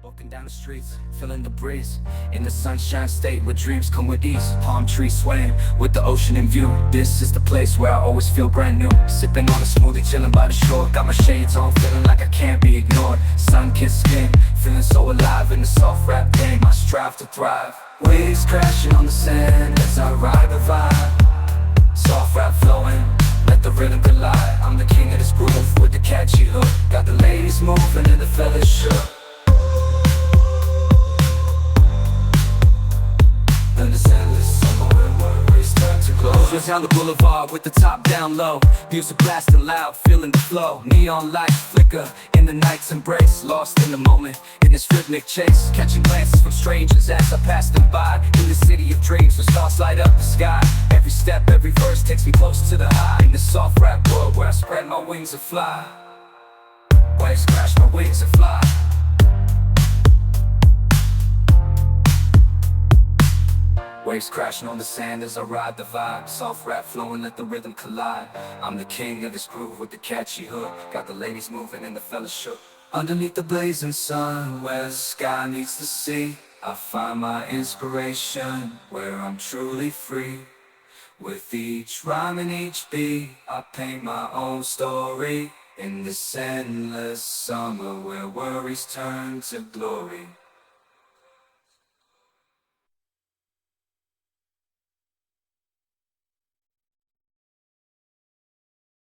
Walking down the streets, feeling the breeze. In the sunshine state where dreams come with ease. Palm trees swaying with the ocean in view. This is the place where I always feel brand new. Sipping on a smoothie, chilling by the shore. Got my shades on, feeling like I can't be ignored. Sun-kissed skin, feeling so alive in the soft rap game. I strive to thrive. Waves crashing on the sand as I ride the vibe. Soft rap flowing, let the rhythm collide. I'm the king of this groove with the catchy hook. Got the ladies moving and the fellas shook. Just down the boulevard with the top down low. Music blasting loud, feeling the flow. Neon lights flicker in the night's embrace. Lost in the moment, in this rhythmic chase. Catching glances from strangers as I pass them by. In the city of dreams where stars light up the sky. Every step, every verse takes me close to the high. In the soft rap world where I spread my wings and fly. Waves crash, my wings and fly. Waves crashing on the sand as I ride the vibe. Soft rap flowing, let the rhythm collide. I'm the king of this groove with the catchy hook. Got the ladies moving and the fellas shook. Underneath the blazing sun, where the sky meets the sea, I find my inspiration, where I'm truly free. With each rhyme and each beat, I paint my own story. In this endless summer where worries turn to glory.